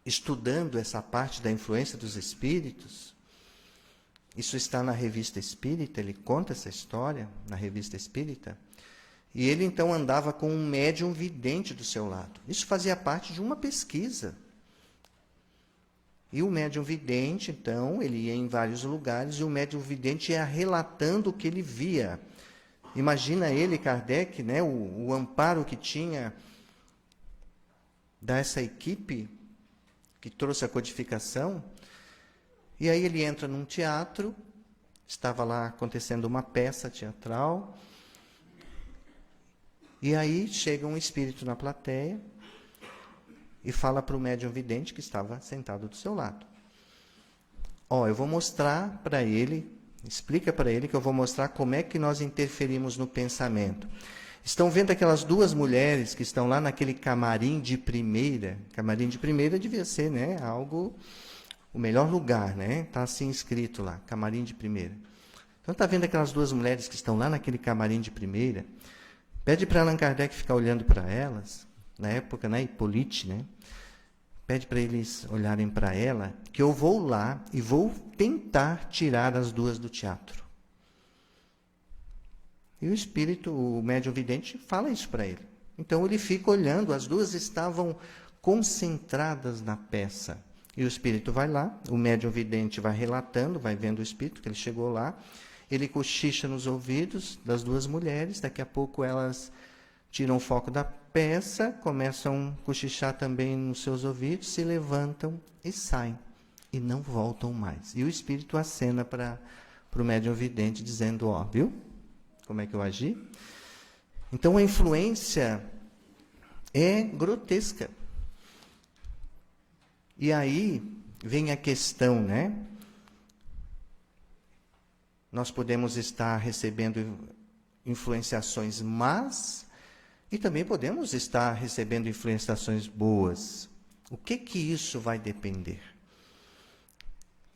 estudando essa parte da influência dos espíritos, isso está na Revista Espírita, ele conta essa história na Revista Espírita, e ele então andava com um médium vidente do seu lado. Isso fazia parte de uma pesquisa. E o médium vidente, então, ele ia em vários lugares, e o médium vidente ia relatando o que ele via. Imagina ele, Kardec, né, o amparo que tinha dessa equipe que trouxe a codificação. E aí ele entra num teatro, estava lá acontecendo uma peça teatral, e aí chega um espírito na plateia e fala para o médium vidente que estava sentado do seu lado. Eu vou mostrar para ele, explica para ele que eu vou mostrar como é que nós interferimos no pensamento. Estão vendo aquelas duas mulheres que estão lá naquele camarim de primeira? Camarim de primeira devia ser, né, algo, o melhor lugar, né? Está assim escrito lá, camarim de primeira. Então está vendo aquelas duas mulheres que estão lá naquele camarim de primeira? Pede para Allan Kardec ficar olhando para elas, na época, né, Hippolyte, né? Pede para eles olharem para ela, que eu vou lá e vou tentar tirar as duas do teatro. E o espírito, o médium vidente, fala isso para ele. Então ele fica olhando, as duas estavam concentradas na peça. E o espírito vai lá, o médium vidente vai relatando, vai vendo o espírito, que ele chegou lá, ele cochicha nos ouvidos das duas mulheres, daqui a pouco elas tiram o foco da peça, começam a cochichar também nos seus ouvidos, se levantam e saem, e não voltam mais. E o espírito acena para o médium vidente, dizendo, viu? Como é que eu agi? Então a influência é grotesca. E aí vem a questão, né? Nós podemos estar recebendo influenciações más e também podemos estar recebendo influenciações boas. O que isso vai depender?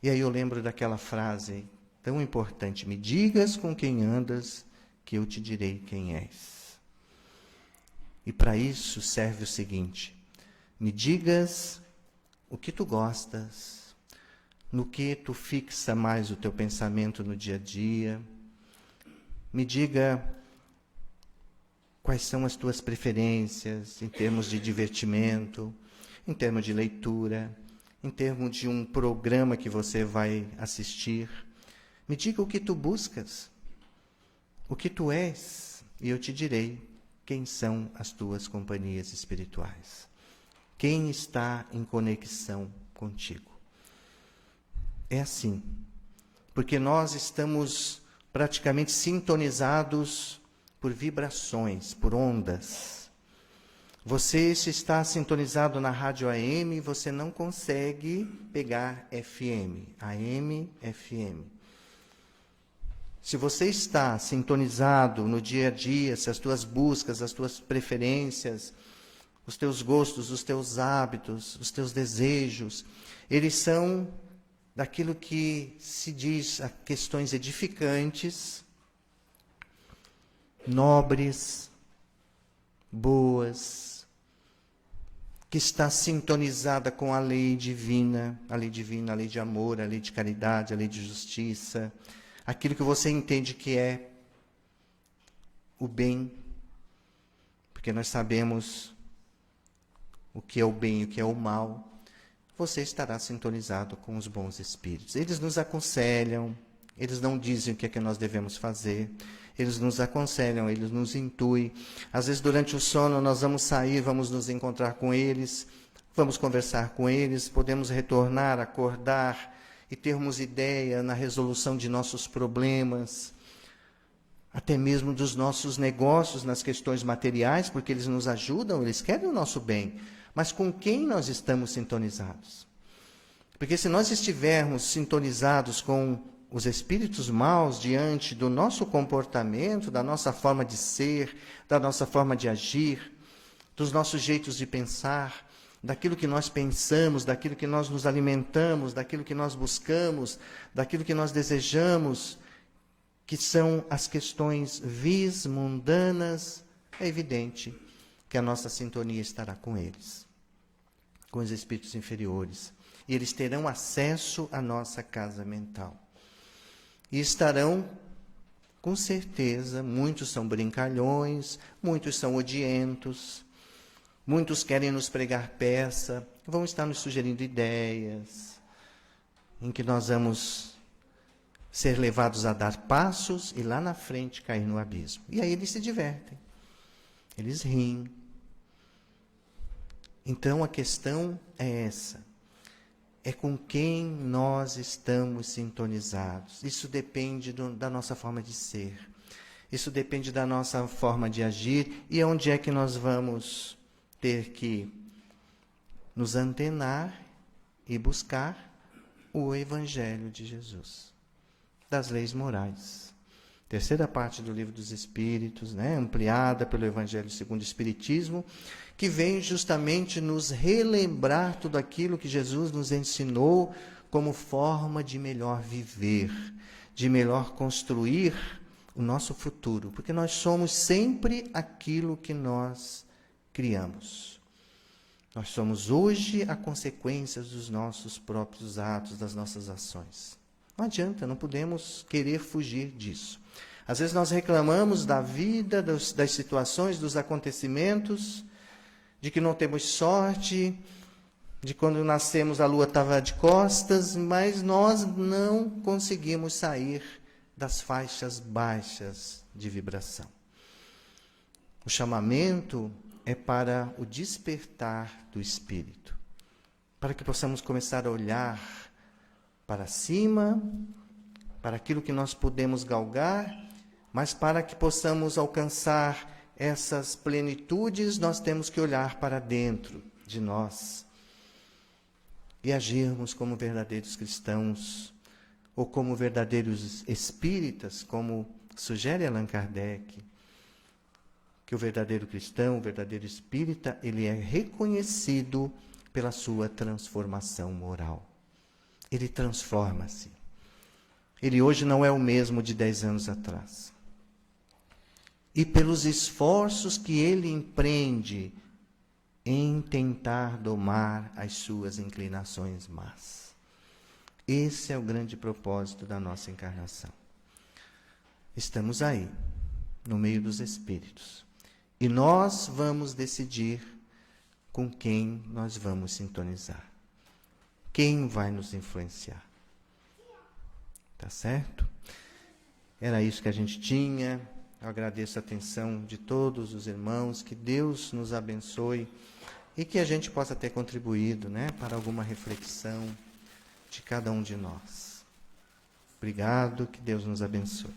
E aí eu lembro daquela frase tão importante: me digas com quem andas, que eu te direi quem és. E para isso serve o seguinte: me digas o que tu gostas, no que tu fixa mais o teu pensamento no dia a dia. Me diga quais são as tuas preferências em termos de divertimento, em termos de leitura, em termos de um programa que você vai assistir. Me diga o que tu buscas, o que tu és, e eu te direi quem são as tuas companhias espirituais. Quem está em conexão contigo. É assim, porque nós estamos praticamente sintonizados por vibrações, por ondas. Você, se está sintonizado na rádio AM, você não consegue pegar FM, AM, FM. Se você está sintonizado no dia a dia, se as tuas buscas, as tuas preferências os teus gostos, os teus hábitos, os teus desejos, eles são daquilo que se diz a questões edificantes, nobres, boas, que está sintonizada com a lei divina, a lei de amor, a lei de caridade, a lei de justiça, aquilo que você entende que é o bem, porque nós sabemos o que é o bem e o que é o mal. Você estará sintonizado com os bons espíritos. Eles nos aconselham, eles não dizem o que é que nós devemos fazer, eles nos aconselham, eles nos intuem. Às vezes, durante o sono, nós vamos sair, vamos nos encontrar com eles, vamos conversar com eles, podemos retornar, acordar e termos ideia na resolução de nossos problemas, até mesmo dos nossos negócios, nas questões materiais, porque eles nos ajudam, eles querem o nosso bem. Mas com quem nós estamos sintonizados? Porque se nós estivermos sintonizados com os espíritos maus diante do nosso comportamento, da nossa forma de ser, da nossa forma de agir, dos nossos jeitos de pensar, daquilo que nós pensamos, daquilo que nós nos alimentamos, daquilo que nós buscamos, daquilo que nós desejamos, que são as questões vis, mundanas, é evidente que a nossa sintonia estará com eles, com os espíritos inferiores. E eles terão acesso à nossa casa mental. E estarão, com certeza, muitos são brincalhões, muitos são odientos, muitos querem nos pregar peça, vão estar nos sugerindo ideias, em que nós vamos ser levados a dar passos e lá na frente cair no abismo. E aí eles se divertem, eles riem. Então a questão é essa. É com quem nós estamos sintonizados. Isso depende da nossa forma de ser. Isso depende da nossa forma de agir. E onde é que nós vamos ter que nos antenar e buscar o Evangelho de Jesus, das leis morais. Terceira parte do Livro dos Espíritos, ampliada pelo Evangelho segundo o Espiritismo, que vem justamente nos relembrar tudo aquilo que Jesus nos ensinou como forma de melhor viver, de melhor construir o nosso futuro, porque nós somos sempre aquilo que nós criamos. Nós somos hoje a consequência dos nossos próprios atos, das nossas ações. Não adianta, não podemos querer fugir disso. Às vezes nós reclamamos da vida, das situações, dos acontecimentos, de que não temos sorte, de quando nascemos a lua estava de costas, mas nós não conseguimos sair das faixas baixas de vibração. O chamamento é para o despertar do espírito, para que possamos começar a olhar para cima, para aquilo que nós podemos galgar, mas para que possamos alcançar essas plenitudes, nós temos que olhar para dentro de nós e agirmos como verdadeiros cristãos, ou como verdadeiros espíritas, como sugere Allan Kardec, que o verdadeiro cristão, o verdadeiro espírita, ele é reconhecido pela sua transformação moral. Ele transforma-se. Ele hoje não é o mesmo de 10 anos atrás. E pelos esforços que ele empreende em tentar domar as suas inclinações más. Esse é o grande propósito da nossa encarnação. Estamos aí, no meio dos espíritos. E nós vamos decidir com quem nós vamos sintonizar. Quem vai nos influenciar. Tá certo? Era isso que a gente tinha. Eu agradeço a atenção de todos os irmãos, que Deus nos abençoe e que a gente possa ter contribuído, para alguma reflexão de cada um de nós. Obrigado, que Deus nos abençoe.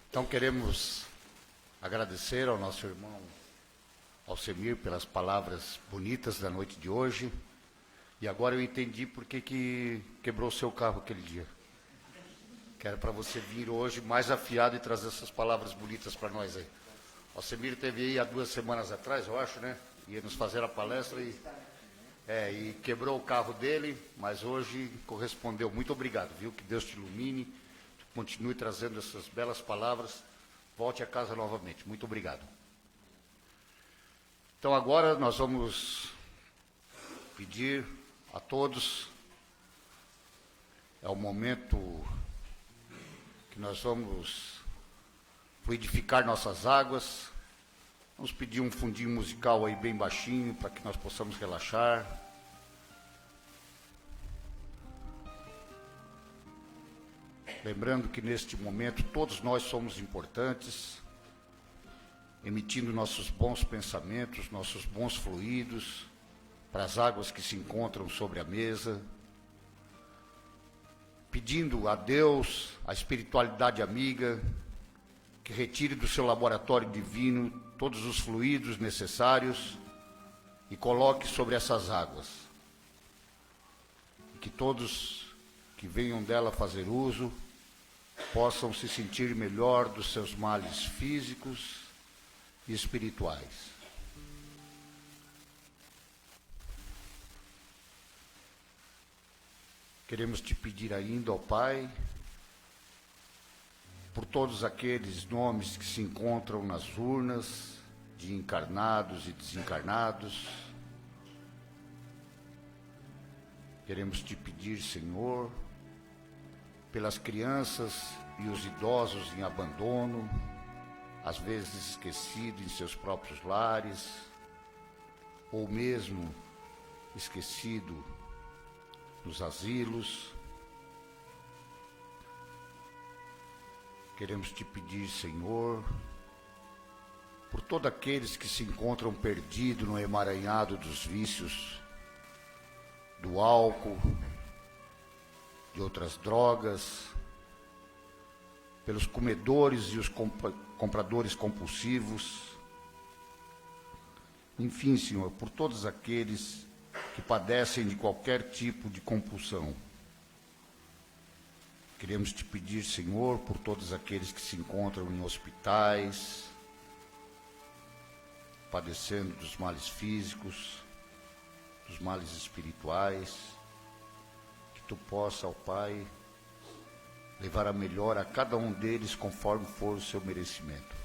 Então queremos agradecer ao nosso irmão Alcemir pelas palavras bonitas da noite de hoje. E agora eu entendi por que quebrou o seu carro aquele dia. Que era para você vir hoje mais afiado e trazer essas palavras bonitas para nós aí. O Alcemir teve aí há 2 semanas atrás, eu acho, né? Ia nos fazer a palestra e quebrou o carro dele, mas hoje correspondeu. Muito obrigado, viu? Que Deus te ilumine, continue trazendo essas belas palavras. Volte a casa novamente. Muito obrigado. Então agora nós vamos pedir a todos, é o momento que nós vamos fluidificar nossas águas. Vamos pedir um fundinho musical aí bem baixinho para que nós possamos relaxar. Lembrando que neste momento todos nós somos importantes, emitindo nossos bons pensamentos, nossos bons fluidos para as águas que se encontram sobre a mesa, pedindo a Deus, a espiritualidade amiga, que retire do seu laboratório divino todos os fluidos necessários e coloque sobre essas águas. E que todos que venham dela fazer uso possam se sentir melhor dos seus males físicos e espirituais. Queremos te pedir ainda, ó Pai, por todos aqueles nomes que se encontram nas urnas, de encarnados e desencarnados. Queremos te pedir, Senhor, pelas crianças e os idosos em abandono, às vezes esquecidos em seus próprios lares, ou mesmo esquecido nos asilos. Queremos te pedir, Senhor, por todos aqueles que se encontram perdidos no emaranhado dos vícios, do álcool, de outras drogas, pelos comedores e os compradores compulsivos. Enfim, Senhor, por todos aqueles que padecem de qualquer tipo de compulsão. Queremos te pedir, Senhor, por todos aqueles que se encontram em hospitais, padecendo dos males físicos, dos males espirituais, que tu possa, ó Pai, levar a melhor a cada um deles conforme for o seu merecimento.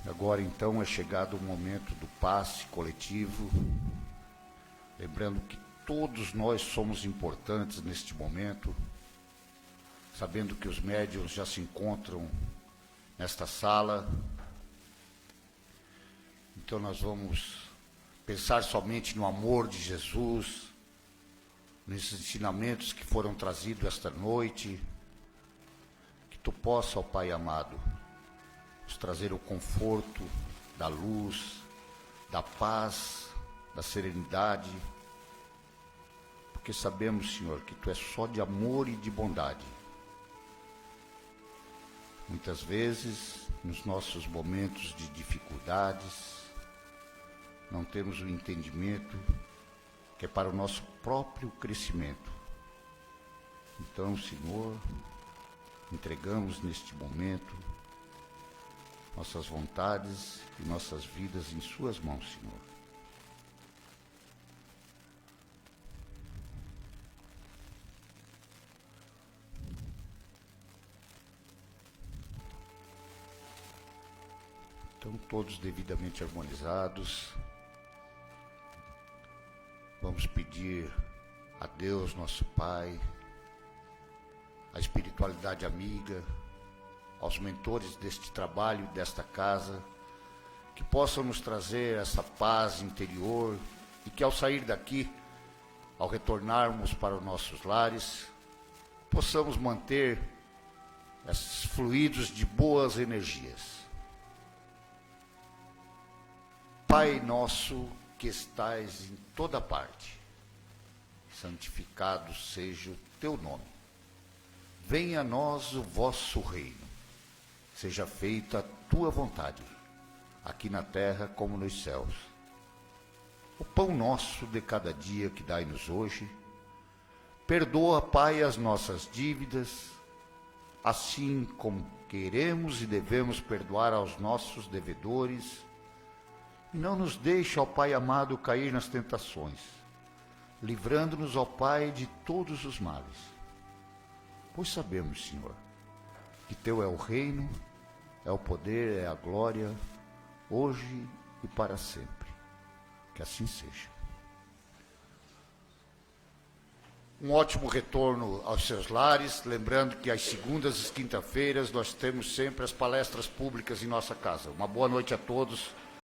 Agora, então, é chegado o momento do passe coletivo, lembrando que todos nós somos importantes neste momento, sabendo que os médiuns já se encontram nesta sala. Então nós vamos pensar somente no amor de Jesus, nesses ensinamentos que foram trazidos esta noite, que tu possa, ó Pai amado, nos trazer o conforto da luz, da paz, da serenidade, porque sabemos, Senhor, que tu és só de amor e de bondade. Muitas vezes, nos nossos momentos de dificuldades, não temos o entendimento que é para o nosso próprio crescimento. Então, Senhor, entregamos neste momento nossas vontades e nossas vidas em suas mãos, Senhor. Então, todos devidamente harmonizados, vamos pedir a Deus, nosso Pai, a espiritualidade amiga, aos mentores deste trabalho, desta casa, que possam nos trazer essa paz interior e que ao sair daqui, ao retornarmos para os nossos lares, possamos manter esses fluidos de boas energias. Pai nosso que estais em toda parte, santificado seja o teu nome. Venha a nós o vosso reino. Seja feita a tua vontade, aqui na terra como nos céus. O pão nosso de cada dia que dai-nos hoje, perdoa, Pai, as nossas dívidas, assim como queremos e devemos perdoar aos nossos devedores, e não nos deixe, ó Pai amado, cair nas tentações, livrando-nos, ó Pai, de todos os males. Pois sabemos, Senhor, que Teu é o reino, é o poder, é a glória, hoje e para sempre. Que assim seja. Um ótimo retorno aos seus lares, lembrando que às segundas e quinta-feiras nós temos sempre as palestras públicas em nossa casa. Uma boa noite a todos.